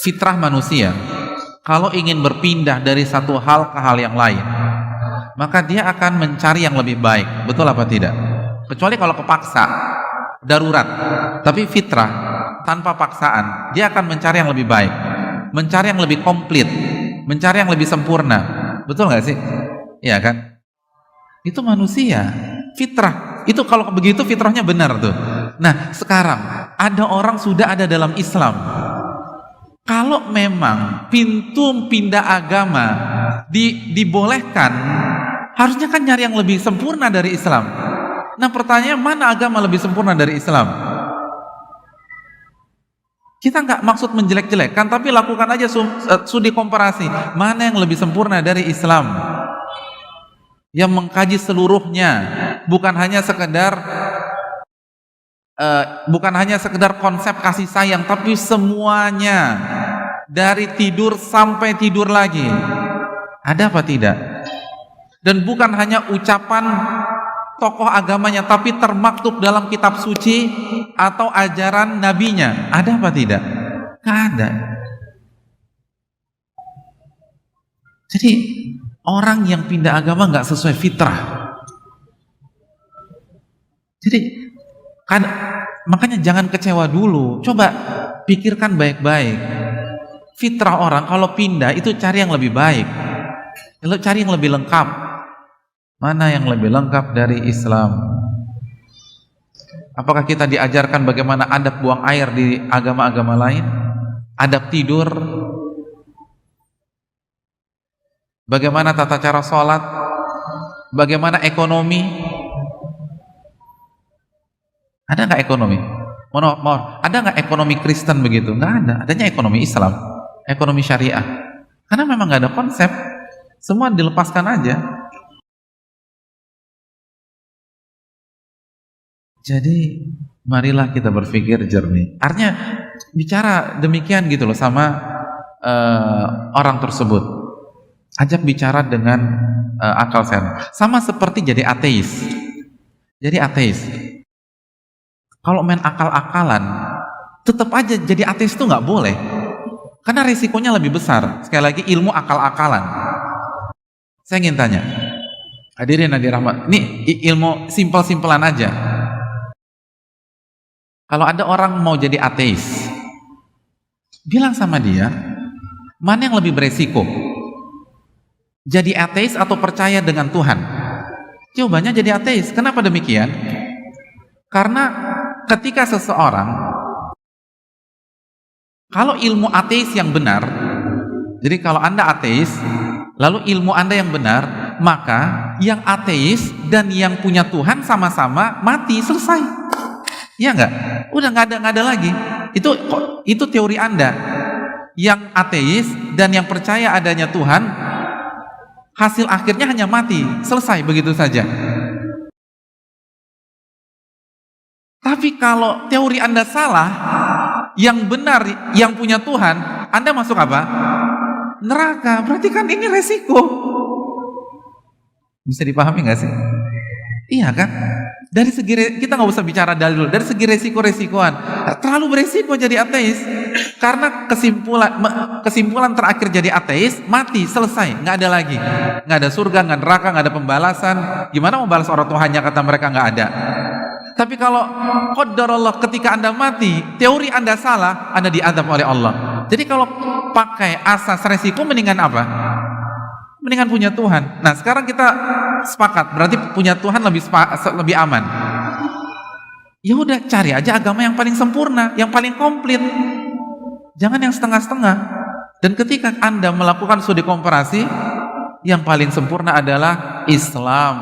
fitrah manusia kalau ingin berpindah dari satu hal ke hal yang lain, maka dia akan mencari yang lebih baik. Betul apa tidak? Kecuali kalau kepaksa, darurat. Tapi fitrah tanpa paksaan, dia akan mencari yang lebih baik, mencari yang lebih komplit, mencari yang lebih sempurna. Betul nggak sih? Iya kan? Itu manusia, fitrah. Itu kalau begitu fitrahnya benar tuh. Nah, sekarang ada orang sudah ada dalam Islam. Kalau memang pintu pindah agama dibolehkan, harusnya kan nyari yang lebih sempurna dari Islam. Nah, pertanyaannya, mana agama lebih sempurna dari Islam? Kita nggak maksud menjelek-jelekkan, tapi lakukan aja studi komparasi. Mana yang lebih sempurna dari Islam? Yang mengkaji seluruhnya, bukan hanya sekedar konsep kasih sayang, tapi semuanya, dari tidur sampai tidur lagi. Ada apa tidak? Dan bukan hanya ucapan tokoh agamanya, tapi termaktub dalam kitab suci atau ajaran nabinya. Ada apa tidak? Nggak ada. Jadi orang yang pindah agama nggak sesuai fitrah. Jadi kan, makanya jangan kecewa dulu. Coba pikirkan baik-baik. Fitrah orang kalau pindah itu cari yang lebih baik, cari yang lebih lengkap. Mana yang lebih lengkap dari Islam? Apakah kita diajarkan bagaimana adab buang air di agama-agama lain? Adab tidur? Bagaimana tata cara sholat? Bagaimana ekonomi? Ada nggak ekonomi? Mohon, ada nggak ekonomi Kristen begitu? Nggak ada. Adanya ekonomi Islam, ekonomi syariah. Karena memang nggak ada konsep, semua dilepaskan aja. Jadi marilah kita berpikir jernih. Artinya bicara demikian gitu loh sama orang tersebut. Ajak bicara dengan akal sehat. Sama seperti jadi ateis. Jadi ateis. Kalau main akal-akalan, tetap aja jadi ateis itu nggak boleh. Karena risikonya lebih besar. Sekali lagi, ilmu akal-akalan. Saya ingin tanya, hadirin hadirin rahmat, ini ilmu simpel-simpelan aja. Kalau ada orang mau jadi ateis, bilang sama dia, mana yang lebih beresiko? Jadi ateis atau percaya dengan Tuhan? Jawabannya jadi ateis. Kenapa demikian? Karena ketika seseorang, kalau ilmu ateis yang benar, jadi kalau Anda ateis, lalu ilmu Anda yang benar, maka yang ateis dan yang punya Tuhan sama-sama mati, selesai. Iya enggak? Udah nggak ada lagi. Itu teori Anda. Yang ateis dan yang percaya adanya Tuhan, hasil akhirnya hanya mati, selesai begitu saja. Tapi kalau teori Anda salah, yang benar yang punya Tuhan, Anda masuk apa? Neraka. Berarti kan ini resiko. Bisa dipahami nggak sih? Iya kan? Dari segi kita nggak usah bicara dalil, dari segi resiko-resikoan, terlalu beresiko jadi ateis. Karena kesimpulan terakhir jadi ateis, mati, selesai, nggak ada lagi, nggak ada surga, nggak ada neraka, nggak ada pembalasan. Gimana mau balas orang Tuhannya, kata mereka nggak ada. Tapi kalau qadarullah, ketika Anda mati, teori Anda salah, Anda diadab oleh Allah. Jadi kalau pakai asas resiko, mendingan apa? Mendingan punya Tuhan. Nah, sekarang kita sepakat, berarti punya Tuhan lebih aman. Ya udah, cari aja agama yang paling sempurna, yang paling komplit. Jangan yang setengah-setengah. Dan ketika Anda melakukan studi komparasi, yang paling sempurna adalah Islam.